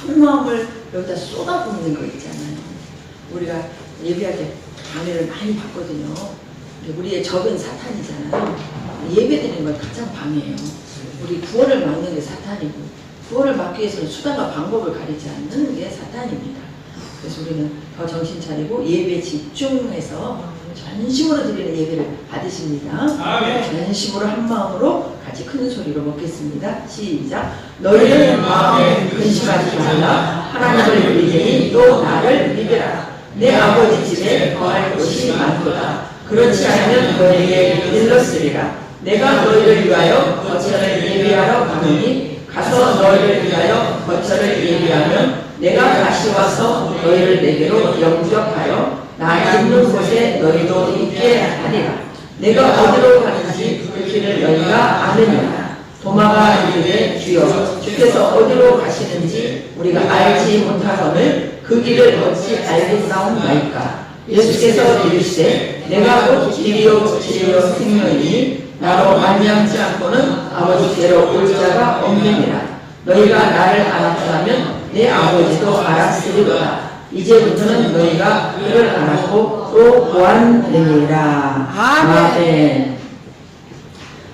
온 마음을 여기다 쏟아붓는 거 있잖아요. 우리가 예배할 때 방해를 많이 받거든요. 우리의 적은 사탄이잖아요. 예배드리는 걸 가장 방해해요. 우리 구원을 막는 게 사탄이고, 구원을 막기 위해서는 수단과 방법을 가리지 않는 게 사탄입니다. 그래서 우리는 더 정신 차리고 예배에 집중해서 전심으로 드리는 예배를 받으십니다. 전심으로 한 마음으로 같이 큰 소리로 먹겠습니다. 시작. 너희는 마음에 근심하지 말라. 하나님을 믿으니 또 나를 믿으라. 내 아버지 집에 거할 곳이 많도다. 그렇지 않으면 너희에게 일렀으리라. 내가 너희를 위하여 거처를 예비하러 가노니 가서 너희를 위하여 거처를 예비하면 내가 다시 와서 너희를 내게로 영접하여 나 있는 곳에 너희도 있게 하리라. 내가 어디로 가는지 그 길을 너희가 아느니라. 도마가 이르되 주여 주께서 어디로 가시는지 우리가 알지 못하거늘 그 길을 어찌 알겠사옵나이까. 예수께서 이르시되 내가 곧 길이요 진리요 생명이니 나로 말미암지 않고는 아버지께로 올 자가 없느니라. 너희가 나를 알았다면 내 아버지도 알았으리로다. 이제부터는 너희가 그를 알았고 또 보았느니라. 아멘.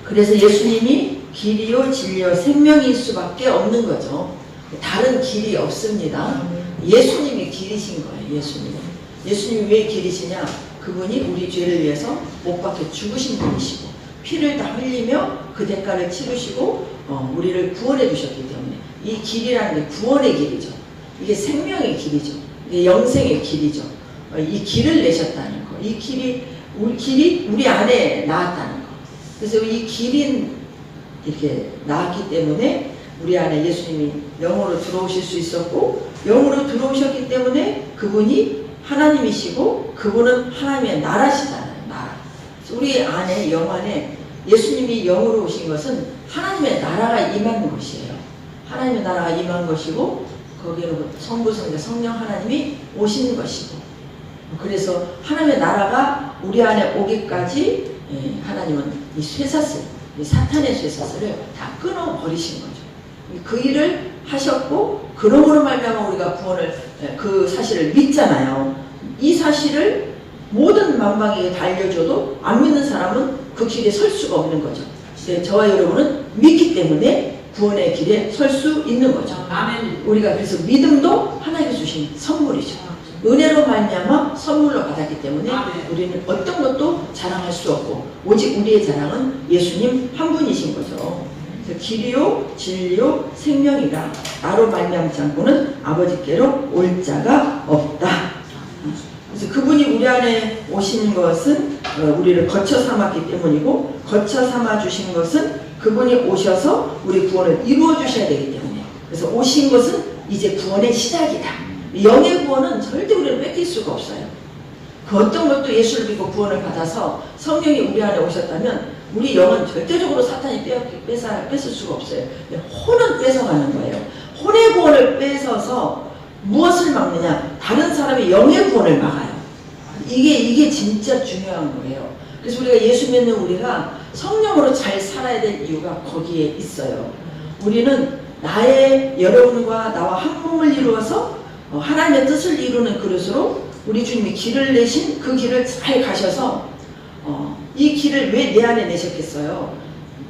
그래서 예수님이 길이요 진리요 생명일 수밖에 없는 거죠. 다른 길이 없습니다. 예수님이 길이신 거예요. 예수님이 왜 길이시냐? 그분이 우리 죄를 위해서 못 박혀 죽으신 분이시고 피를 다 흘리며 그 대가를 치르시고 우리를 구원해 주셨기 때문에 이 길이라는 게 구원의 길이죠. 이게 생명의 길이죠. 이게 영생의 길이죠. 이 길을 내셨다는 거. 이 길이 우리 안에 나왔다는 거. 그래서 이 길이 이렇게 나왔기 때문에 우리 안에 예수님이 영으로 들어오실 수 있었고, 영으로 들어오셨기 때문에 그분이 하나님이시고 그분은 하나님의 나라시잖아요. 나라. 우리 안에 영 안에 예수님이 영으로 오신 것은 하나님의 나라가 임한 것이에요. 하나님의 나라가 임한 것이고 거기에는 성부, 성자, 성령 하나님이 오시는 것이고, 그래서 하나님의 나라가 우리 안에 오기까지 하나님은 이 쇠사슬, 이 사탄의 쇠사슬을 다 끊어버리신 거죠. 그 일을 하셨고, 그러므로 말미암아 우리가 구원을 그 사실을 믿잖아요. 이 사실을 모든 만방에게 다 알려줘도 안 믿는 사람은 그 길에 설 수가 없는 거죠. 저와 여러분은 믿기 때문에 구원의 길에 설 수 있는 거죠. 아멘. 우리가 그래서 믿음도 하나님이 주신 선물이죠. 은혜로 말미암아 선물로 받았기 때문에 우리는 어떤 것도 자랑할 수 없고 오직 우리의 자랑은 예수님 한 분이신 거죠. 길이요 진리요 생명이라 나로 말미암지 않고는 아버지께로 올 자가 없다. 그래서 그분이 우리 안에 오신 것은 우리를 거처 삼았기 때문이고, 거처 삼아 주신 것은 그분이 오셔서 우리 구원을 이루어 주셔야 되기 때문에, 그래서 오신 것은 이제 구원의 시작이다. 영의 구원은 절대 우리는 뺏길 수가 없어요. 그 어떤 것도 예수를 믿고 구원을 받아서 성령이 우리 안에 오셨다면 우리 영은 절대적으로 사탄이 뺏을 수가 없어요. 혼은 뺏어가는 거예요. 혼의 구원을 뺏어서 무엇을 막느냐? 다른 사람의 영의 구원을 막아요. 이게 진짜 중요한 거예요. 그래서 우리가 예수 믿는 우리가 성령으로 잘 살아야 될 이유가 거기에 있어요. 우리는 여러분과 나와 한 몸을 이루어서 하나님의 뜻을 이루는 그릇으로 우리 주님이 길을 내신 그 길을 잘 가셔서 이 길을 왜 내 안에 내셨겠어요?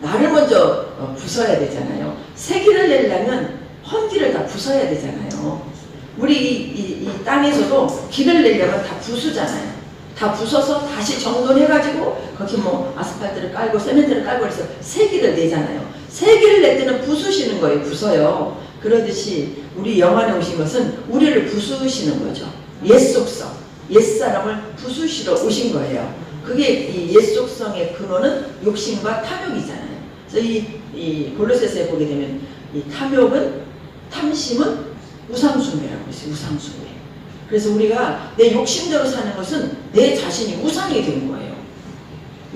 나를 먼저 부숴야 되잖아요. 새 길을 내려면 헌 길을 다 부숴야 되잖아요. 우리 이 땅에서도 길을 내려면 다 부수잖아요. 다 부숴서 다시 정돈해가지고 거기 뭐 아스팔트를 깔고 세멘트를 깔고 해서 새 길을 내잖아요. 새 길을 낼 때는 부수시는 거예요. 부숴요. 그러듯이 우리 영 안에 오신 것은 우리를 부수시는 거죠. 옛속성, 옛사람을 부수시러 오신 거예요. 그게 이 옛속성의 근원은 욕심과 탐욕이잖아요. 그래서 이 골로새서에 보게 되면 이 탐심은 우상숭배라고 했어요. 우상숭배. 그래서 우리가 내 욕심대로 사는 것은 내 자신이 우상이 된 거예요.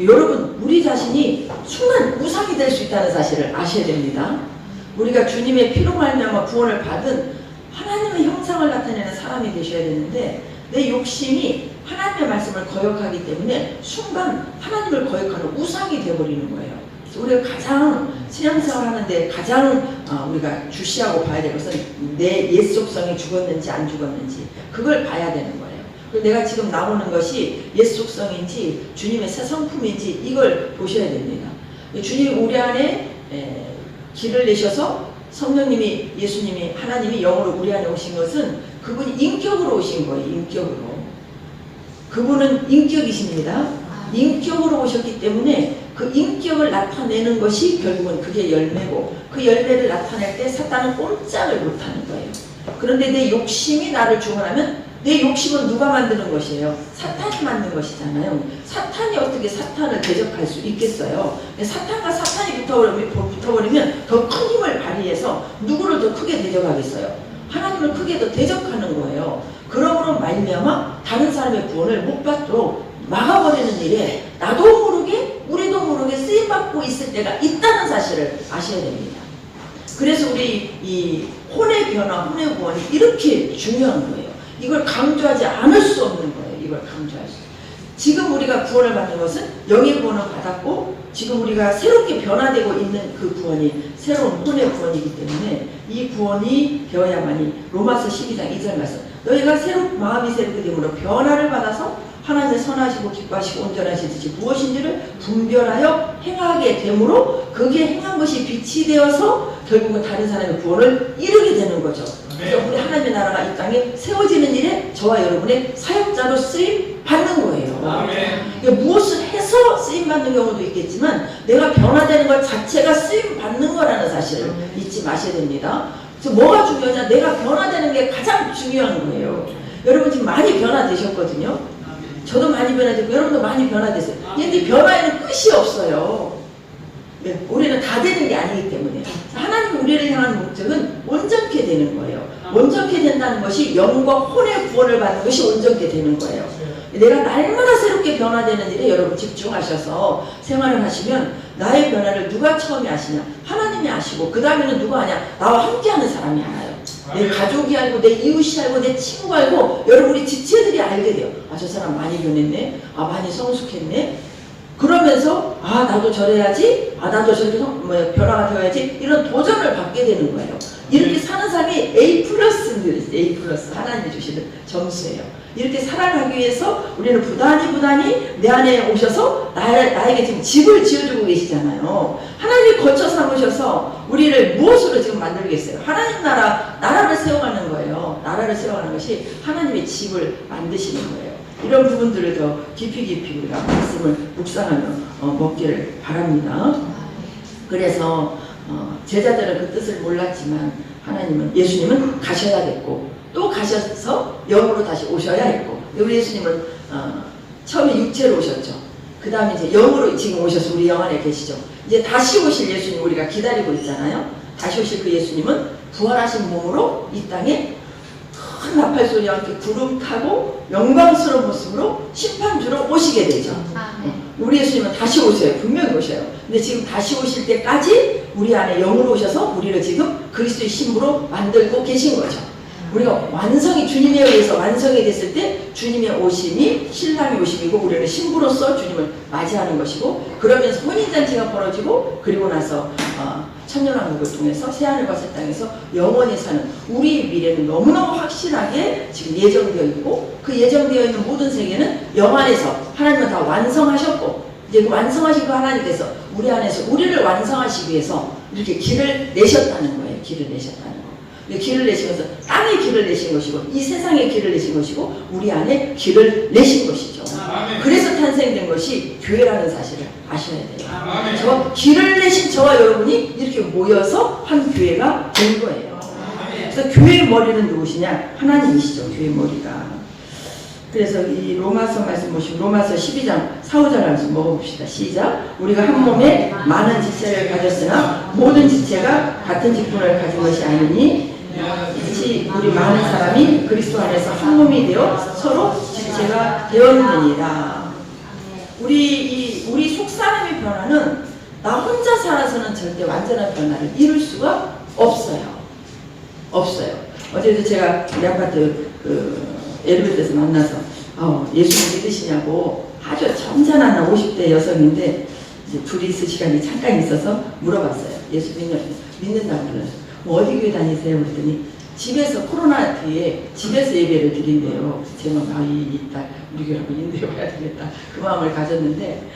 여러분, 우리 자신이 순간 우상이 될 수 있다는 사실을 아셔야 됩니다. 우리가 주님의 피로 말미암아 구원을 받은 하나님의 형상을 나타내는 사람이 되셔야 되는데, 내 욕심이 하나님의 말씀을 거역하기 때문에 순간 하나님을 거역하는 우상이 되어버리는 거예요. 우리가 가장 신앙생활 하는데 가장 우리가 주시하고 봐야 될 것은 내 옛 속성이 죽었는지 안 죽었는지 그걸 봐야 되는 거예요. 그리고 내가 지금 나오는 것이 옛 속성인지 주님의 새 성품인지 이걸 보셔야 됩니다. 주님이 우리 안에 길을 내셔서 성령님이 예수님이 하나님이 영으로 우리 안에 오신 것은 그분이 인격으로 오신 거예요. 인격으로. 그분은 인격이십니다. 인격으로 오셨기 때문에 그 인격을 나타내는 것이 결국은 그게 열매고 그 열매를 나타낼 때 사탄은 꼼짝을 못하는 거예요. 그런데 내 욕심이 나를 주관하면 내 욕심은 누가 만드는 것이에요? 사탄이 만든 것이잖아요. 사탄이 어떻게 사탄을 대적할 수 있겠어요? 사탄과 사탄이 붙어버리면 더 큰 힘을 발휘해서 누구를 더 크게 대적하겠어요? 하나님을 크게 더 대적하는 거예요. 그러므로 말미암아 다른 사람의 구원을 못 받도록 막아버리는 일에 나도 모르게 우리도 모르게 쓰임받고 있을 때가 있다는 사실을 아셔야 됩니다. 그래서 우리 이 혼의 변화, 혼의 구원이 이렇게 중요한 거예요. 이걸 강조하지 않을 수 없는 거예요. 이걸 강조할 수. 지금 우리가 구원을 받는 것은 영의 구원을 받았고 지금 우리가 새롭게 변화되고 있는 그 구원이 새로운 혼의 구원이기 때문에 이 구원이 되어야만이 로마서 12장 2절 말씀 너희가 마음이 새롭게 됨으로 변화를 받아서 하나님의 선하시고 기뻐하시고 온전하시듯이 무엇인지를 분별하여 행하게 되므로 그게 행한 것이 빛이 되어서 결국은 다른 사람의 구원을 이루게 되는 거죠. 그래서 우리 하나님의 나라가 이 땅에 세워지는 일에 저와 여러분의 사역자로 쓰임 받는 거예요. 그러니까 무엇을 해서 쓰임 받는 경우도 있겠지만 내가 변화되는 것 자체가 쓰임 받는 거라는 사실을 잊지 마셔야 됩니다. 그래서 뭐가 중요하냐? 내가 변화되는 게 가장 중요한 거예요. 여러분 지금 많이 변화되셨거든요. 저도 많이 변화됐고 여러분도 많이 변화됐어요. 근데 변화에는 끝이 없어요. 네, 우리는 다 되는 게 아니기 때문에 하나님 우리를 향한 목적은 온전케 되는 거예요. 온전케 된다는 것이 영과 혼의 구원을 받는 것이 온전케 되는 거예요. 내가 날마다 새롭게 변화되는 일에 여러분 집중하셔서 생활을 하시면 나의 변화를 누가 처음에 아시냐? 하나님이 아시고 그 다음에는 누가 하냐? 나와 함께하는 사람이 알아요. 내 가족이 알고 내 이웃이 알고 내 친구가 알고 여러분 우리 지체들이 알게 돼요. 아, 저 사람 많이 변했네. 아, 많이 성숙했네. 그러면서 아, 나도 저래야지. 아, 나도 저렇게 변화가 되어야지. 이런 도전을 받게 되는 거예요. 이렇게 사는 사람이 A+, A+ 하나님이 주시는 점수예요. 이렇게 살아가기 위해서 우리는 부단히 내 안에 오셔서 나에게 지금 집을 지어주고 계시잖아요. 하나님이 거쳐 삼으셔서 우리를 무엇으로 지금 만들겠어요? 하나님 나라를 세워가는 거예요. 나라를 세워가는 것이 하나님의 집을 만드시는 거예요. 이런 부분들을 더 깊이 우리가 말씀을 묵상하며 먹기를 바랍니다. 그래서 제자들은 그 뜻을 몰랐지만 예수님은 가셔야겠고 또 가셔서 영으로 다시 오셔야 했고 우리 예수님은 처음에 육체로 오셨죠. 그 다음에 이제 영으로 지금 오셔서 우리 영 안에 계시죠. 이제 다시 오실 예수님 우리가 기다리고 있잖아요. 다시 오실 그 예수님은 부활하신 몸으로 이 땅에 큰 나팔 소리와 함께 구름 타고 영광스러운 모습으로 심판주로 오시게 되죠. 우리 예수님은 다시 오셔요. 분명히 오셔요. 근데 지금 다시 오실 때까지 우리 안에 영으로 오셔서 우리를 지금 그리스도의 신부로 만들고 계신 거죠. 우리가 주님에 의해서 완성이 됐을 때 주님의 오심이 신랑의 오심이고 우리는 신부로서 주님을 맞이하는 것이고 그러면서 혼인잔치가 벌어지고 그리고 나서 천년왕국을 통해서 새하늘과 새 땅에서 영원히 사는 우리의 미래는 너무너무 확실하게 지금 예정되어 있고 그 예정되어 있는 모든 세계는 영 안에서 하나님은 다 완성하셨고 이제 그 완성하신 그 하나님께서 우리 안에서 우리를 완성하시기 위해서 이렇게 길을 내셨다는 거예요. 길을 내셨다는 거예요. 길을 내시면서 땅에 길을 내신 것이고 이 세상에 길을 내신 것이고 우리 안에 길을 내신 것이죠. 그래서 탄생된 것이 교회라는 사실을 아셔야 돼요. 저 길을 내신 저와 여러분이 이렇게 모여서 한 교회가 된 거예요. 그래서 교회의 머리는 누구시냐? 하나님이시죠. 교회의 머리가. 그래서 이 로마서 말씀 보시면 로마서 12장 4, 5절 말씀 먹어봅시다. 시작. 우리가 한 몸에 많은 지체를 가졌으나 모든 지체가 같은 직분을 가진 것이 아니니 이같이 우리 많은 사람이 그리스도 안에서 한 몸이 되어 서로 지체가 되었느니라. 우리 속 사람의 변화는 나 혼자 살아서는 절대 완전한 변화를 이룰 수가 없어요. 어제도 제가 우리 아파트 엘리베이터에서 만나서 예수님 믿으시냐고 아주 점잖은 50대 여성인데 이제 둘이 있을 시간이 잠깐 있어서 물어봤어요. 예수 믿는다고 그래서 뭐 어디 교회 다니세요? 그랬더니 집에서 코로나 뒤에 집에서 예배를 드린대요. 제가 이따 우리 교회 한번 인도해 봐야 되겠다 그 마음을 가졌는데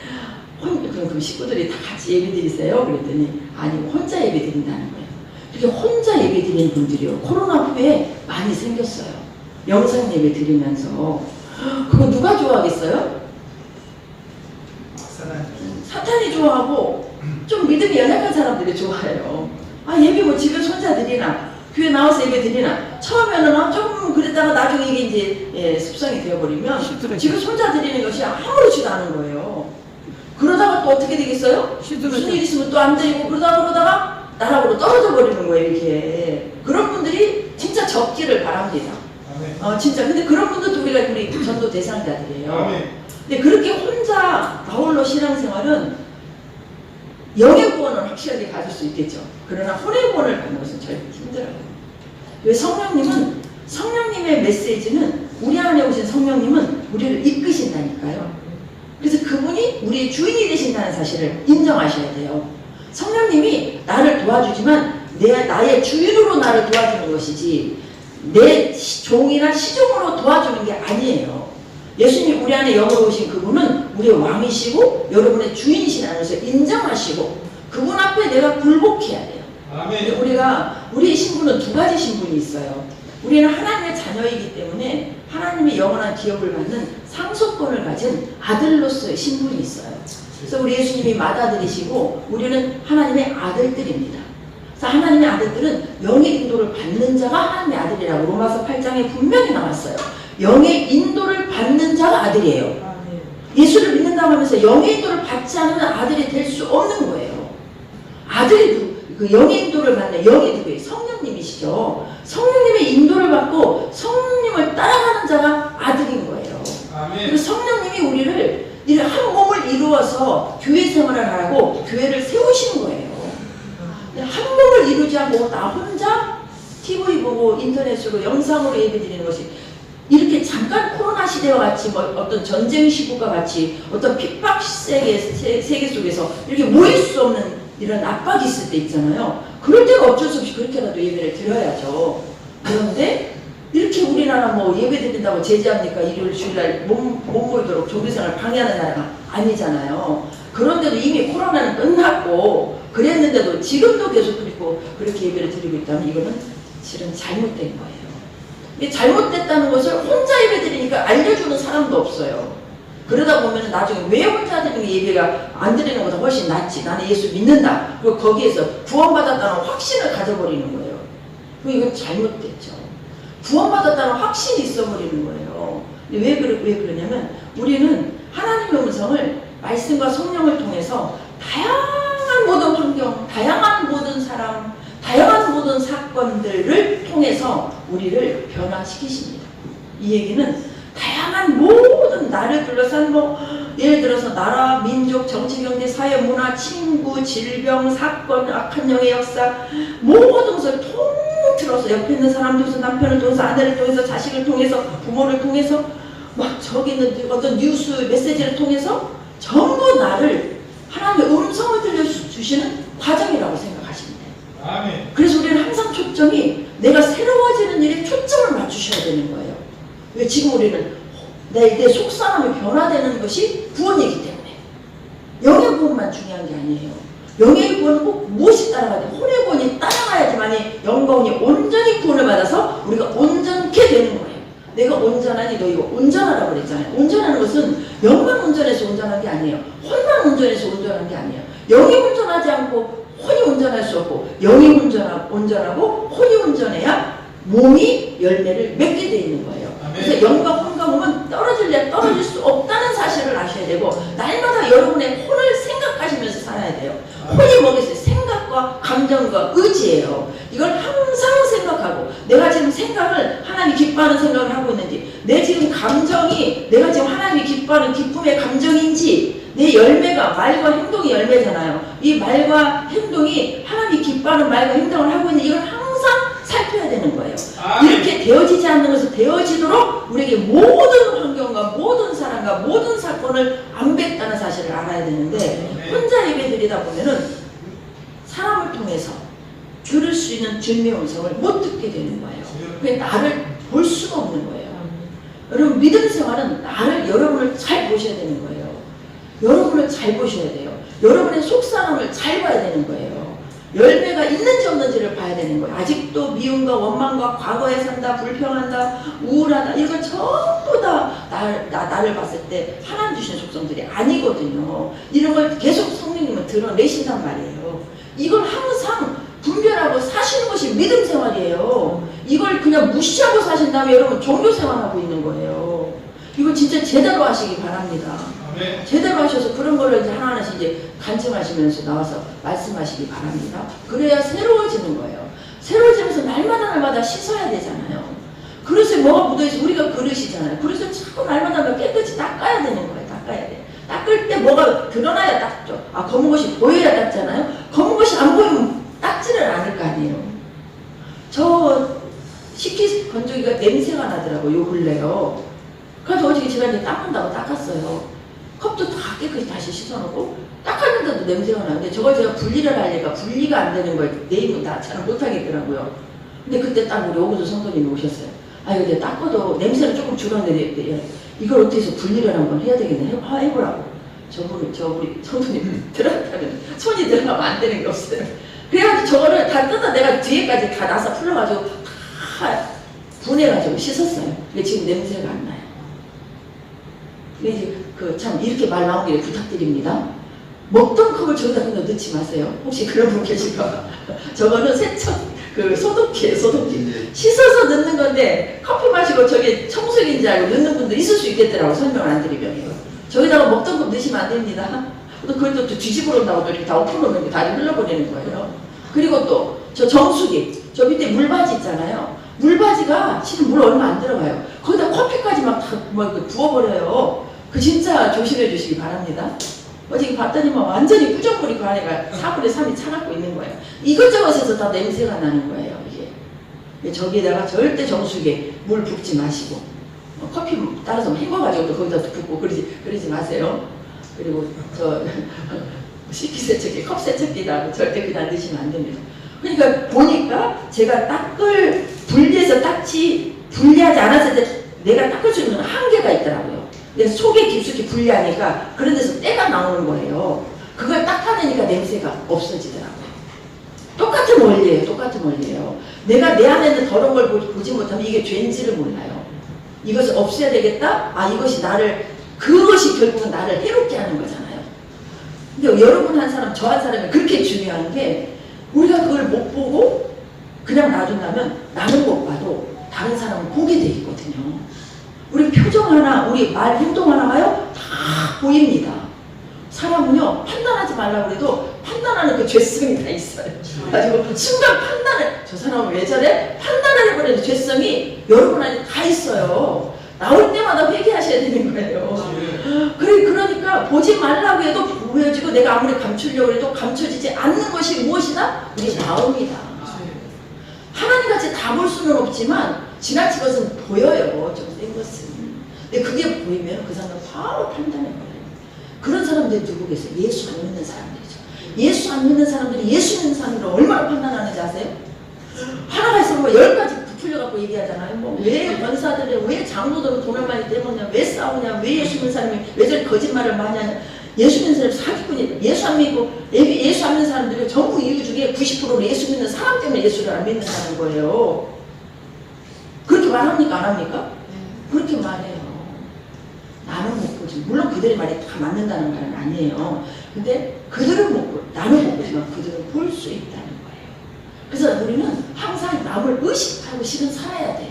그럼 식구들이 다 같이 예배 드리세요? 그랬더니 아니 혼자 예배 드린다는 거예요. 이렇게 혼자 예배 드리는 분들이요 코로나 후에 많이 생겼어요. 영상 예배 드리면서 그거 누가 좋아하겠어요? 사탄이 좋아하고 좀 믿음이 연약한 사람들이 좋아해요. 아 예배 뭐 집에서 혼자 드리나 교회 나와서 예배 드리나 처음에는 조금 그랬다가 나중에 이게 이제 습성이 되어버리면 집에서 혼자 드리는 것이 아무렇지도 않은 거예요. 그러다가 또 어떻게 되겠어요? 무슨 일 있으면 또 안 드리고 그러다가 나락으로 떨어져 버리는 거예요. 이렇게 그런 분들이 진짜 적기를 바랍니다. 진짜 근데 그런 분들도 우리 전도 대상자들이에요. 근데 그렇게 혼자 나홀로 신앙생활은 영의 구원은 확실하게 가질 수 있겠죠. 그러나 혼의 구원을 받는 것은 절대 힘들어요. 왜 성령님의 메시지는 우리 안에 오신 성령님은 우리를 이끄신다니까요. 그래서 그분이 우리의 주인이 되신다는 사실을 인정하셔야 돼요. 성령님이 나를 도와주지만 나의 주인으로 나를 도와주는 것이지 내 종이나 시종으로 도와주는 게 아니에요. 예수님이 우리 안에 영으로 오신 그분은 우리의 왕이시고 여러분의 주인이시라는 것을 인정하시고 그분 앞에 내가 굴복해야 돼요. 아멘. 우리의 신분은 두 가지 신분이 있어요. 우리는 하나님의 자녀이기 때문에 하나님의 영원한 기업을 받는 상속권을 가진 아들로서의 신분이 있어요. 그래서 우리 예수님이 맏아들이시고 우리는 하나님의 아들들입니다. 그래서 하나님의 아들들은 영의 인도를 받는 자가 하나님의 아들이라고 로마서 8장에 분명히 나왔어요. 영의 인도를 받는 자가 아들이에요. 예수를 믿는다고 하면서 영의 인도를 받지 않으면 아들이 될 수 없는 거예요. 아들이 그 영의 인도를 받는 영이 누구예요? 성령님이시죠. 성령님의 인도를 받고 성령님을 따라가는 자가 아들인 거예요. 그리고 성령님이 우리를 한 몸을 이루어서 교회 생활을 하라고 교회를 세우시는 거예요. 한 몸을 이루지 않고 나 혼자 TV 보고 인터넷으로 영상으로 예배드리는 것이 이렇게 잠깐 코로나 시대와 같이 뭐 어떤 전쟁 시국과 같이 어떤 핍박 세계 속에서 이렇게 모일 수 없는 이런 압박이 있을 때 있잖아요. 그럴 때는 어쩔 수 없이 그렇게라도 예배를 드려야죠. 그런데 이렇게 우리나라 뭐 예배 드린다고 제지합니까? 일요일 주일날 못 모이도록 종교생활 방해하는 나라가 아니잖아요. 그런데도 이미 코로나는 끝났고 그랬는데도 지금도 계속 그렇게 예배를 드리고 있다면 이거는 실은 잘못된 거예요. 잘못됐다는 것을 혼자 예배 드리니까 알려주는 사람도 없어요. 그러다 보면 나중에 왜 혼자 드리는 예배가 안 드리는 것보다 훨씬 낫지. 나는 예수 믿는다. 그리고 거기에서 구원받았다는 확신을 가져버리는 거예요. 그럼 이건 잘못됐죠. 구원받았다는 확신이 있어버리는 거예요. 왜 그러냐면 우리는 하나님의 음성을 말씀과 성령을 통해서 다양한 모든 환경, 다양한 모든 사람, 다양한 모든 사건들을 통해서 우리를 변화시키십니다. 이 얘기는 다양한 모든 나를 둘러싼 예를 들어서 나라, 민족, 정치, 경제, 사회, 문화, 친구, 질병, 사건, 악한 영의 역사 모든 것을 통틀어서 옆에 있는 사람을 통해서 남편을 통해서 아내를 통해서 자식을 통해서 부모를 통해서 막 저기 있는 어떤 뉴스 메시지를 통해서 전부 나를 하나님의 음성을 들려주시는 과정이라고 생각하시면 돼요. 아멘. 그래서 우리는 항상 초점이 내가 새로워지는 일에 초점을 맞추셔야 되는 거예요. 왜 지금 우리는 내 속사람이 변화되는 것이 구원이기 때문에 영의 구원만 중요한 게 아니에요. 영의 구원은 꼭 무엇이 따라가야 돼? 혼의 구원이 따라가야지만이 영광이 온전히 구원을 받아서 우리가 온전케 되는 거예요. 내가 온전하니 너 이거 온전하라고 그랬잖아요. 온전하는 것은 영만 온전해서 온전한 게 아니에요. 혼만 온전해서 온전한 게 아니에요. 영이 온전하지 않고 혼이 온전할 수 없고 영이 온전하고 혼이 온전해야 몸이 열매를 맺게 되어 있는 거예요. 그래서 영과 혼과 몸은 떨어질 수 없다는 사실을 아셔야 되고 날마다 여러분의 혼을 생각하시면서 살아야 돼요. 혼이 뭐겠어요? 생각과 감정과 의지예요. 이걸 항상 생각하고 내가 지금 생각을 하나님이 기뻐하는 생각을 하고 있는지 내 지금 감정이 내가 지금 하나님이 기뻐하는 기쁨의 감정인지 내 열매가 말과 행동이 열매잖아요. 이 말과 행동이 하나님이 기뻐하는 말과 행동을 하고 있는지 이걸 항상 살펴야 되는 거예요. 이렇게 되어지지 않는 것을 되어지도록 우리에게 모든 환경과 모든 사람과 모든 사건을 안 뱉다는 사실을 알아야 되는데 혼자 예배드리다 보면은 사람을 통해서 들을 수 있는 주님의 음성을 못 듣게 되는 거예요. 그게 나를 볼 수가 없는 거예요. 여러분 믿음 생활은 여러분을 잘 보셔야 되는 거예요. 여러분을 잘 보셔야 돼요. 여러분의 속사람을 잘 봐야 되는 거예요. 열매가 있는지 없는지를 봐야 되는 거예요. 아직도 미움과 원망과 과거에 산다, 불평한다, 우울하다, 이거 전부 다 나를 봤을 때 하나님 주신 속성들이 아니거든요. 이런 걸 계속 성령님은 드러내신단 말이에요. 이걸 항상 분별하고 사시는 것이 믿음 생활이에요. 이걸 그냥 무시하고 사신다면 여러분 종교 생활하고 있는 거예요. 이거 진짜 제대로 하시기 바랍니다. 네. 제대로 하셔서 그런 거를 이제 하나하나씩 이제 간증하시면서 나와서 말씀하시기 바랍니다. 그래야 새로워지는 거예요. 새로워지면서 날마다 씻어야 되잖아요. 그릇에 뭐가 묻어있어 우리가 그릇이잖아요. 그릇을 자꾸 날마다 깨끗이 닦아야 되는 거예요. 닦아야 돼. 닦을 때 뭐가 드러나야 닦죠. 검은 것이 보여야 닦잖아요. 검은 것이 안 보이면 닦지를 않을 거 아니에요. 저 식기 건조기가 냄새가 나더라고요. 요 근래요. 그래서 어저께 제가 이제 닦는다고 닦았어요. 컵도 다 깨끗이 다시 씻어놓고 닦았는데도 냄새가 나는데 저걸 제가 분리를 하려니까 분리가 안 되는 거예요. 내 입은 다 잘 못하겠더라고요. 근데 그때 딱 우리 오구조 성도님이 오셨어요. 이거 내가 닦아도 냄새는 조금 줄었는데 이걸 어떻게 해서 분리를 한번 해야 되겠네. 해보라고. 우리 성도님 들어가면 손이 들어가면 안 되는 게 없어요. 그래가지고 저거를 다 뜯어 내가 뒤에까지 다 나서 풀러가지고 다 분해가지고 씻었어요. 근데 지금 냄새가 안 나요. 근데 이제 참 이렇게 말 나온 길에 부탁드립니다. 먹던 컵을 저기다 그냥 넣지 마세요. 혹시 그런 분 계실까? 저거는 소독기예요, 소독기. 씻어서 넣는 건데 커피 마시고 저게 청소기인지 알고 넣는 분도 있을 수 있겠더라고, 설명을 안 드리면. 저기다가 먹던 컵 넣으시면 안 됩니다. 그걸 또 뒤집어 놓는다고 또 이렇게 다 엎어 놓는 게 다리 흘러버리는 거예요. 그리고 또 저 정수기, 저 밑에 물바지 있잖아요. 물바지가 실은 물 얼마 안 들어가요. 거기다 커피까지 막 다 부어버려요. 진짜 조심해 주시기 바랍니다. 어제 봤더니 완전히 꾸정물이 그 안에가 4분의 3이 차갖고 있는 거예요. 이것저것에서 다 냄새가 나는 거예요. 이게 저기다가 절대 정수기에 물 붓지 마시고 커피 따라서 헹궈가지고 또 거기다 붓고 그러지 마세요. 그리고 식기세척기, 컵세척기다 절대 그냥 넣으시면 안 됩니다. 그러니까 보니까 제가 분리해서 분리하지 않았을 때 내가 닦을 수 있는 한계가 있더라고요. 근데 속에 깊숙이 분리하니까 그런 데서 때가 나오는 거예요. 그걸 닦아내니까 냄새가 없어지더라고요. 똑같은 원리예요. 내가 내 안에 있는 더러운 걸 보지 못하면 이게 죄인지를 몰라요. 이것을 없애야 되겠다? 그것이 결국은 나를 해롭게 하는 거잖아요. 근데 여러분 한 사람, 저 한 사람이 그렇게 중요한 게 우리가 그걸 못 보고 그냥 놔둔다면 나는 못 봐도 다른 사람은 보게 돼 있거든요. 우리 표정 하나, 우리 말, 행동 하나가요? 다 보입니다. 사람은요, 판단하지 말라고 해도 판단하는 그 죄성이 다 있어요. 가지고 순간 저 사람은 왜 저래? 판단을 해버리는 죄성이 여러분 안에 다 있어요. 나올 때마다 회개하셔야 되는 거예요. 그러니까 보지 말라고 해도 보여지고 내가 아무리 감추려고 해도 감춰지지 않는 것이 무엇이다? 우리 마음이다. 하나님같이 다 볼 수는 없지만 지나친 것은 보여요. 좀 센 것은. 근데 그게 보이면 그 사람은 바로 판단해버려요. 그런 사람들이 누구 계세요? 예수 안 믿는 사람들이죠. 예수 안 믿는 사람들이 예수 믿는 사람들을 얼마나 판단하는지 아세요? 하나가 있으면 10가지 부풀려갖고 얘기하잖아요. 왜 권사들이, 왜 장로들은 돈을 많이 떼먹냐, 왜 싸우냐, 왜 예수 믿는 사람이 왜 저렇게 거짓말을 많이 하냐. 예수 믿는 사람이 사기꾼이다. 예수 안 믿는 사람들이 전부 이유 중에 90%는 예수 믿는 사람 때문에 예수를 안 믿는다는 거예요. 그렇게 말합니까? 안 합니까? 그렇게 말해요. 나는 못 보지. 물론 그들의 말이 다 맞는다는 말은 아니에요. 근데 그들은 못 보고, 나는 못 보지만 그들은 볼 수 있다는 거예요. 그래서 우리는 항상 남을 의식하고 실은 살아야 돼요.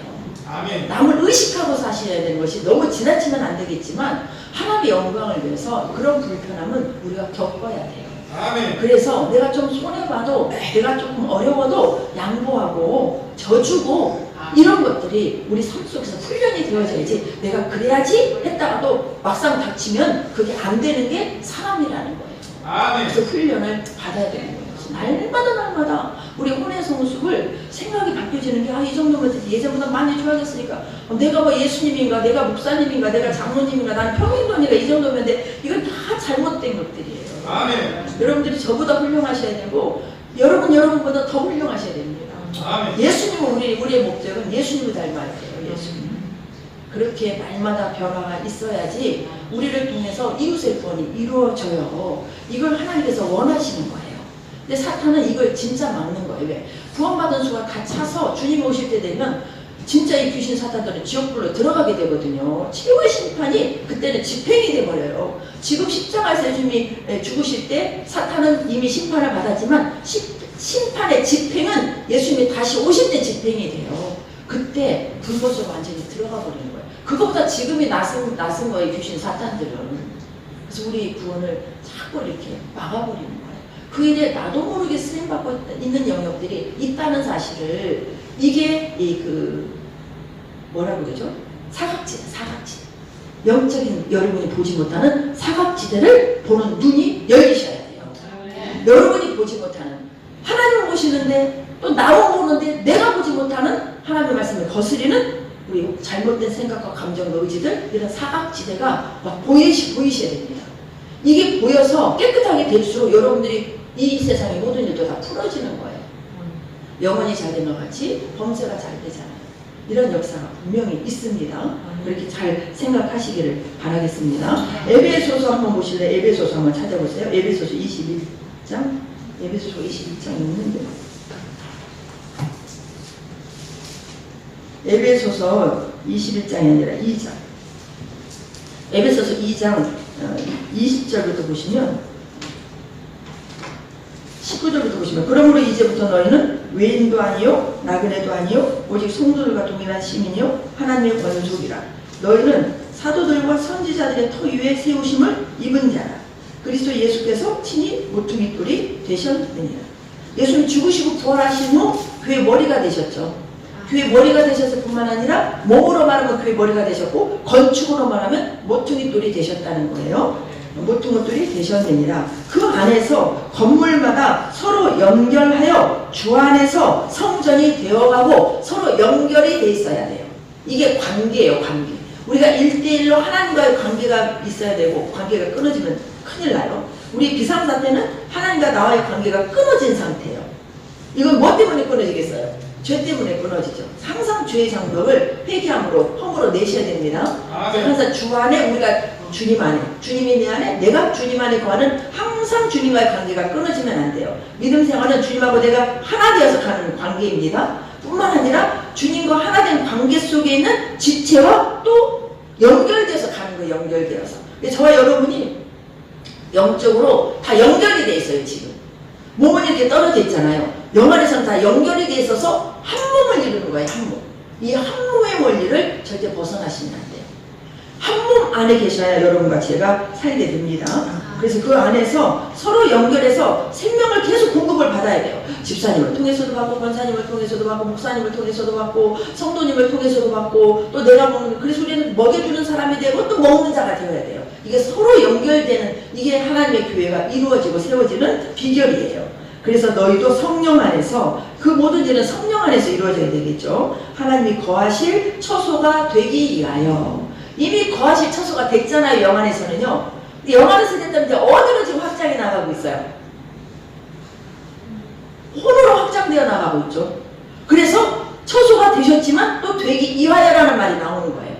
아멘. 남을 의식하고 사셔야 되는 것이 너무 지나치면 안 되겠지만 하나님의 영광을 위해서 그런 불편함은 우리가 겪어야 돼요. 아멘. 그래서 내가 좀 손해봐도 내가 조금 어려워도 양보하고 져주고 이런 것들이 우리 삶 속에서 훈련이 되어져야지 내가 그래야지 했다가도 막상 닥치면 그게 안 되는 게 사람이라는 거예요. 아멘. 그래서 훈련을 받아야 되는 거예요. 날마다 우리 혼의 성숙을 생각이 바뀌어지는 게 이 정도면 예전보다 많이 좋아졌으니까 내가 예수님인가 내가 목사님인가 내가 장로님인가 나는 평행론이가 이 정도면 돼. 이건 다 잘못된 것들이에요. 아멘. 여러분들이 저보다 훌륭하셔야 되고 여러분보다 더 훌륭하셔야 됩니다. 아멘. 예수님은 우리의 목적은 예수님을 닮아야 돼요. 예수님. 그렇게 날마다 변화가 있어야지 우리를 통해서 이웃의 구원이 이루어져요. 이걸 하나님께서 원하시는 거예요. 근데 사탄은 이걸 진짜 막는 거예요. 왜? 구원받은 수가 다 차서 주님 오실 때 되면 진짜 이 귀신 사탄들은 지옥불로 들어가게 되거든요. 최후의 심판이 그때는 집행이 돼버려요. 지금 십자가에서 예수님이 죽으실 때 사탄은 이미 심판을 받았지만 심판의 집행은 예수님이 다시 오실 때 집행이 돼요. 그때 불꽃으로 완전히 들어가 버리는 거예요. 그것보다 지금이 낯선 거예요. 귀신 사탄들은. 그래서 우리 구원을 자꾸 이렇게 막아버리는 거예요. 그 일에 나도 모르게 쓰임받고 있는 영역들이 있다는 사실을 이게 뭐라고 그러죠? 사각지대. 영적인 여러분이 보지 못하는 사각지대를 보는 눈이 열리셔야 돼요. 여러분이 보지 못하는 하나님을 보시는데 또 나와 보는데 내가 보지 못하는 하나님의 말씀을 거스리는 우리 잘못된 생각과 감정과 의지들 이런 사각지대가 막 보이셔야 됩니다. 이게 보여서 깨끗하게 될수록 여러분들이 이 세상의 모든 일도 다 풀어지는 거예요. 영혼이 잘 된 것 같이 범죄가 잘 되잖아요. 이런 역사가 분명히 있습니다. 그렇게 잘 생각하시기를 바라겠습니다. 에베소서 한번 보실래요? 에베소서 한번 찾아보세요. 에베소서 21장. 에베소서 21장이 있는데 에베소서 21장이 아니라 2장. 에베소서 2장 20절부터 보시면 19절부터 보시면 그러므로 이제부터 너희는 외인도 아니요 나그네도 아니요 오직 성도들과 동일한 시민이요 하나님의 권속이라. 너희는 사도들과 선지자들의 터 위에 세우심을 입은 자라. 그리스도 예수께서 친히 모퉁이 돌이 되셨느니라. 예수님이 죽으시고 부활하신 후 교회 머리가 되셨죠. 교회 머리가 되셨을 뿐만 아니라 몸으로 말하면 교회 머리가 되셨고 건축으로 말하면 모퉁이 돌이 되셨다는 거예요. 모퉁이 돌이 되셨느니라. 그 안에서 건물마다 서로 연결하여 주 안에서 성전이 되어가고 서로 연결이 돼 있어야 돼요. 이게 관계예요. 관계. 우리가 1대1로 하나님과의 관계가 있어야 되고 관계가 끊어지면 큰일 나요. 우리 비상사태는 하나님과 나와의 관계가 끊어진 상태예요. 이건 뭐 때문에 끊어지겠어요? 죄 때문에 끊어지죠. 항상 죄의 장벽을 회개함으로 허물어 내셔야 됩니다. 항상 주 안에 우리가 주님 안에, 주님이 내 안에, 내가 주님 안에 거하는 항상 주님과의 관계가 끊어지면 안 돼요. 믿음 생활은 주님하고 내가 하나 되어서 가는 관계입니다. 뿐만 아니라 주님과 하나 된 관계 속에 있는 지체와 또 연결돼서 가는 거예요. 연결되어서. 저와 여러분이 영적으로 다 연결이 돼 있어요. 지금 몸은 이렇게 떨어져 있잖아요. 영 안에서는 다 연결이 돼 있어서 한 몸을 이루는 거예요. 한 몸. 이 한 몸의 원리를 절대 벗어나시면 안 돼요. 한 몸 안에 계셔야 여러분과 제가 살게 됩니다. 그래서 그 안에서 서로 연결해서 생명을 계속 공급을 받아야 돼요. 집사님을 통해서도 받고, 권사님을 통해서도 받고, 목사님을 통해서도 받고, 성도님을 통해서도 받고, 또 내가 먹는, 그래서 우리는 먹여주는 사람이 되고 또 먹는 자가 되어야 돼요. 이게 서로 연결되는, 이게 하나님의 교회가 이루어지고 세워지는 비결이에요. 그래서 너희도 성령 안에서, 그 모든 일은 성령 안에서 이루어져야 되겠죠. 하나님이 거하실 처소가 되기 위하여. 이미 거하실 처소가 됐잖아요. 영 안에서는요. 근데 영 안에서 됐다면 이제 어디로 지금 확장이 나가고 있어요? 혼으로 확장되어 나가고 있죠. 그래서 처소가 되셨지만 또 되기 이하여라는 말이 나오는 거예요.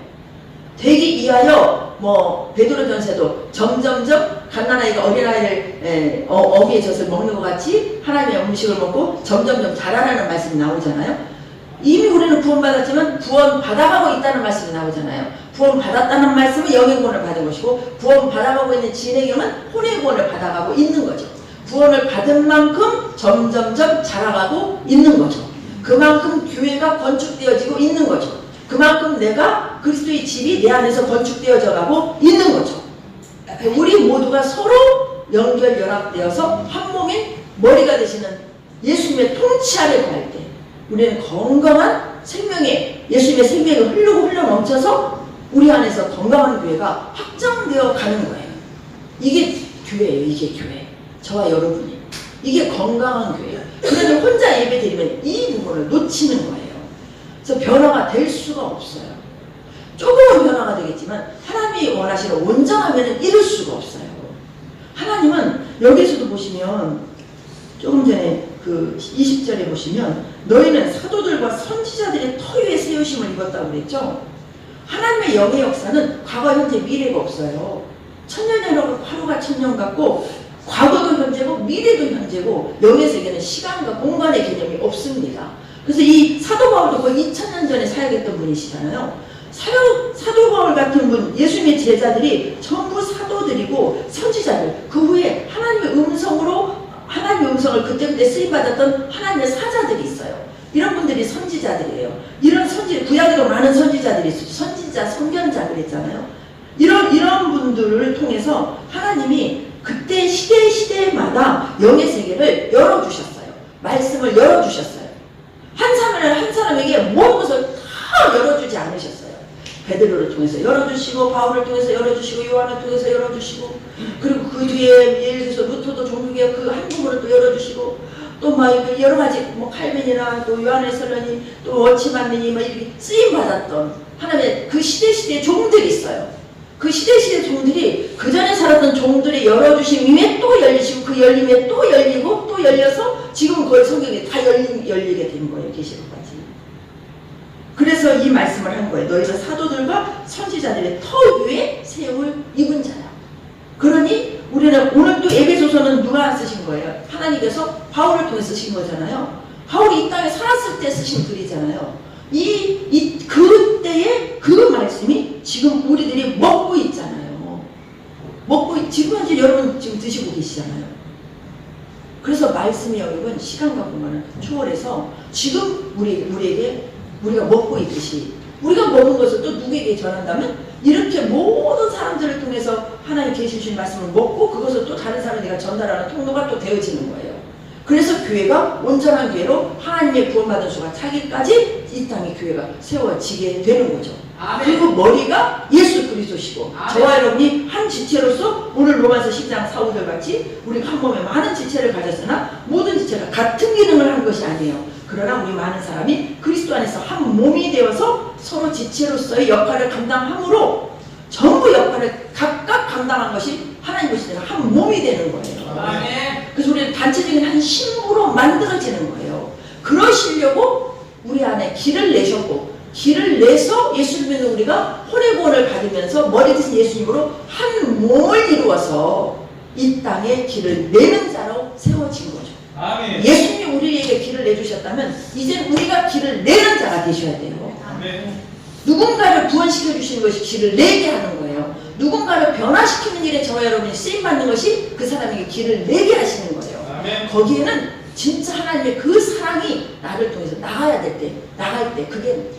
되기 이하여, 베드로전서도 점점점 갓난아이가 어린아이를 어미의 젖을 먹는 것 같이 하나님의 음식을 먹고 점점점 자라나는 말씀이 나오잖아요. 이미 우리는 구원받았지만 구원받아가고 있다는 말씀이 나오잖아요. 구원받았다는 말씀은 영의 구원을 받은 것이고 구원받아가고 있는 진의 영은 혼의 구원을 받아가고 있는 거죠. 구원을 받은 만큼 점점점 자라가고 있는 거죠. 그만큼 교회가 건축되어지고 있는 거죠. 그만큼 내가 그리스도의 집이 내 안에서 건축되어져 가고 있는 거죠. 우리 모두가 서로 연결 연합되어서 한 몸인 머리가 되시는 예수님의 통치 아래 갈 때 우리는 건강한 생명에 예수님의 생명이 흘러 넘쳐서 우리 안에서 건강한 교회가 확장되어 가는 거예요. 이게 교회예요. 이게 교회. 저와 여러분이. 이게 건강한 교회예요. 그러니 혼자 예배 드리면 이 부분을 놓치는 거예요. 그래서 변화가 될 수가 없어요. 조금은 변화가 되겠지만 하나님이 원하시는 온전하면 이룰 수가 없어요. 하나님은 여기서도 보시면 조금 전에 그 20절에 보시면 너희는 사도들과 선지자들의 터 위에 세우심을 입었다고 그랬죠. 하나님의 영의 역사는 과거, 현재, 미래가 없어요. 천년이라고 하루가 천년 같고 과거도 현재고 미래도 현재고 영의 세계는 시간과 공간의 개념이 없습니다. 그래서 이 사도 바울도 거의 2000년 전에 사역했던 분이시잖아요. 사도 바울 같은 분, 예수님의 제자들이 전부 사도들이고 선지자들, 그 후에 하나님의 음성을 그때그때 쓰임받았던 하나님의 사자들이 있어요. 이런 분들이 선지자들이에요. 이런 구약에도 많은 선지자들이 있어요. 선지자, 선견자 그랬잖아요. 이런 분들을 통해서 하나님이 그때 시대마다 영의 세계를 열어주셨어요. 말씀을 열어주셨어요. 한 사람에게 모든 것을 다 열어주지 않으셨어요. 베드로를 통해서 열어주시고, 바울을 통해서 열어주시고, 요한을 통해서 열어주시고, 그리고 그 뒤에 예를 들어서 루터도 종교개혁 그 한 부분을 또 열어주시고, 또 막 여러 가지 뭐 칼빈이나 또 요한의 설론이 또 워치만이 막 이렇게 쓰임 받았던 하나님의 그 시대의 종들이 있어요. 그 시대의 종들이 그 전에 살았던 종들의 열어주심 위에 또 열리시고, 그 열림에 또 열리고 또 열려서 지금 거의 성경에 다 열리게 된 거예요. 계시록까지. 그래서 이 말씀을 한 거예요. 너희는 사도들과 선지자들의 터 위에 세울 입은 자야. 그러니 우리는 오늘 또 에베소서는 누가 쓰신 거예요? 하나님께서 바울을 통해 쓰신 거잖아요. 바울이 이 땅에 살았을 때 쓰신 글이잖아요. 그때의 그 말씀이 지금 우리들이 먹고 있잖아요. 지금 현재 여러분 지금 드시고 계시잖아요. 그래서 말씀이 여러분 시간과 공간을 초월해서 지금 우리에게 우리가 먹고 있듯이 우리가 먹은 것을 또 누구에게 전한다면 이렇게 모든 사람들을 통해서 하나님 계시 주신 말씀을 먹고 그것을 또 다른 사람에게 전달하는 통로가 또 되어지는 거예요. 그래서 교회가 온전한 교회로 하나님의 구원받은 수가 차기까지 이 땅의 교회가 세워지게 되는 거죠. 아멘. 그리고 머리가 예수 그리스도시고 아멘. 저와 여러분이 한 지체로서 오늘 로마서 10장 4, 5절 같이 우리가 한 몸에 많은 지체를 가졌으나 모든 지체가 같은 기능을 하는 것이 아니에요. 그러나 우리 많은 사람이 그리스도 안에서 한 몸이 되어서 서로 지체로서의 역할을 감당함으로 전부 역할을 각각 감당한 것이 하나님 것이 되는 한 몸이 되는 거예요. 아멘. 그래서 우리는 단체적인 한 신부로 만들어지는 거예요. 그러시려고 우리 안에 길을 내셨고 길을 내서 예수를 믿는 우리가 혼의 구원을 받으면서 머리 대신 예수님으로 한 몸을 이루어서 이 땅에 길을 내는 자로 세워진 거죠. 아멘. 예수님이 우리에게 길을 내주셨다면 이제 우리가 길을 내는 자가 되셔야 돼요. 아멘. 누군가를 구원시켜 주시는 것이 길을 내게 하는 거예요. 누군가를 변화시키는 일에 저와 여러분이 쓰임받는 것이 그 사람에게 길을 내게 하시는 거예요. 아멘. 거기에는 진짜 하나님의 그 사랑이 나를 통해서 나갈 때 그게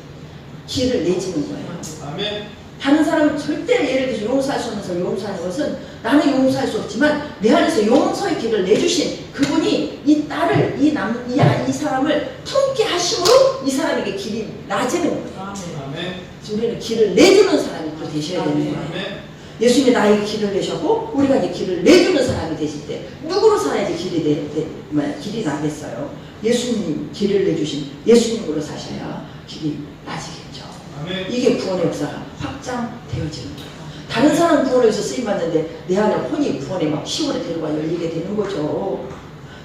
길을 내지는 거예요. 아멘. 다른 사람은 절대 예를 들어서 용서할 수 없는 용서하는 것은 나는 용서할 수 없지만 내 안에서 용서의 길을 내주신 그분이 이 딸을 이 사람을 품게 하심으로 이 사람에게 길이 나지는 거예요. 아멘. 우리는 길을 내주는 사람이 또 되셔야 되는 거예요. 아멘. 예수님이 나에게 길을 내셨고 우리가 이제 길을 내주는 사람이 되실 때 누구로 살아야지 길이 나겠어요. 예수님 길을 내주신 예수님으로 사셔야 길이 나지겠죠. 아멘. 이게 구원의 역사가 확장되어지는 거예요. 다른 사람 구원에서 쓰임받는데 내 안에 혼이 구원에 막 시온의 대로가 열리게 되는 거죠.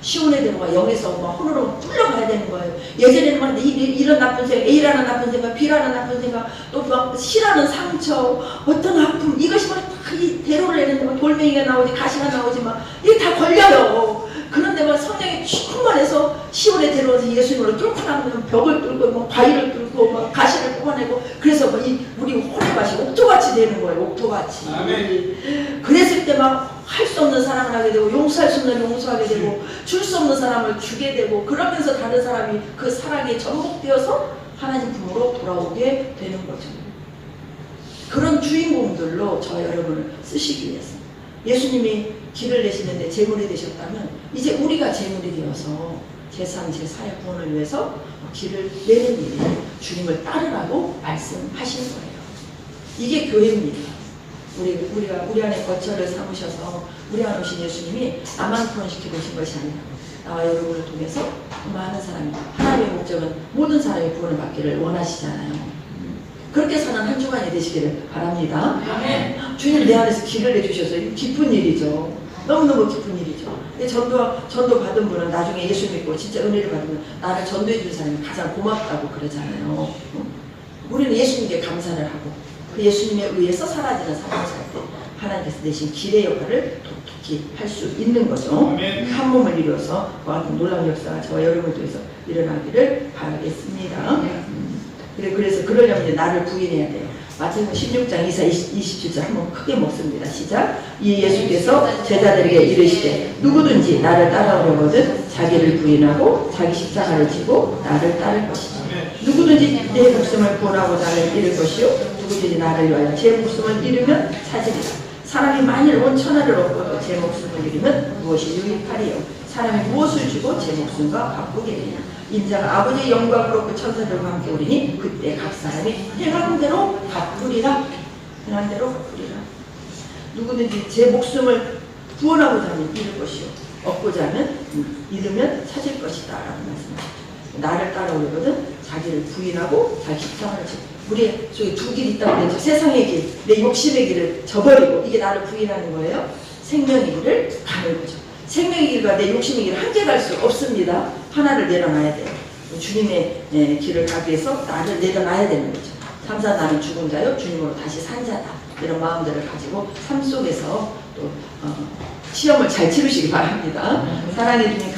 시온의 대로가 영에서 막 혼으로 뚫려가야 되는 거예요. 예전에는 막 이런 나쁜 생각, A라는 나쁜 생각, B라는 나쁜 생각, 또 막 C라는 상처, 어떤 아픔, 이것이 막 이 대로를 내는데 막 돌멩이가 나오지, 가시가 나오지 막 이게 다 걸려요. 그런데 막 성령이 충만해서 시온의 대로에서 예수님으로 뚫고 나면 벽을 뚫고 뭐 바위를 뚫고 막 가시를 뽑아내고 그래서 뭐 우리 혼의 맛이 옥토같이 되는 거예요. 옥토같이. 아멘. 그랬을 때 막 할 수 없는 사랑을 하게 되고 용서할 수 없는 용서하게 되고 줄 수 없는 사람을 주게 되고 그러면서 다른 사람이 그 사랑에 전복되어서 하나님 품으로 돌아오게 되는 거죠. 그런 주인공들로 저 여러분을 쓰시기 위해서 예수님이 길을 내시는데 제물이 되셨다면 이제 우리가 제물이 되어서 제3, 제4의 구원을 위해서 길을 내는 일에 주님을 따르라고 말씀하시는 거예요. 이게 교회입니다. 우리 안에 거처를 삼으셔서 우리 안에 오신 예수님이 나만 구원시키고 오신 것이 아니라 나와 여러분을 통해서 많은 사람이 하나님의 목적은 모든 사람이 구원을 받기를 원하시잖아요. 그렇게 사는 한 주간이 되시기를 바랍니다. 아멘. 주님 내 안에서 길을 내주셔서 기쁜 일이죠. 너무너무 기쁜 일이죠. 근데 전도 받은 분은 나중에 예수 믿고 진짜 은혜를 받으면 나를 전도해 준 사람이 가장 고맙다고 그러잖아요. 우리는 예수님께 감사를 하고 그 예수님에 의해서 사라지는 삶을 살 때 하나님께서 내신 길의 역할을 독특히 할 수 있는 거죠. 한 몸을 이루어서 놀라운 역사가 저와 여러분을 통해서 일어나기를 바라겠습니다. 그래서 그러려면 이제 나를 부인해야 돼요. 마태복음 16장 27절 한번 크게 먹습니다. 시작. 이 예수께서 제자들에게 이르시되 누구든지 나를 따라오려거든 자기를 부인하고 자기 십자가를 지고 나를 따를 것이다. 누구든지 내 목숨을 구원하고 나를 잃을 것이요 누구든지 나를 위하여 제 목숨을 잃으면 찾으리라. 사람이 만일 온 천하를 얻고도 제 목숨을 잃으면 무엇이 유익하리요. 사람이 무엇을 주고 제 목숨과 바꾸겠느냐. 인자가 아버지의 영광으로 그 천사들과 함께 오리니 그때 각 사람이 행한 대로 갚으리라. 행한 대로 갚으리라. 누구든지 제 목숨을 구원하고자 하면 잃을 것이요 얻고자 하면 잃으면 찾을 것이다 라고 말씀하셨죠. 나를 따라오려거든 자기를 부인하고 자기 십자가를 지고 우리 속에 두 길이 있다고 그랬죠. 세상의 길, 내 욕심의 길을 저버리고 이게 나를 부인하는 거예요. 생명의 길을 가는 거죠. 생명의 길과 내 욕심의 길을 함께 갈 수 없습니다. 하나를 내려놔야 돼요. 주님의 길을 가기 위해서 나를 내려놔야 되는 거죠. 참사 나는 죽은 자요 주님으로 다시 산 자다. 이런 마음들을 가지고 삶 속에서 또 시험을 잘 치르시기 바랍니다. 사랑해 주님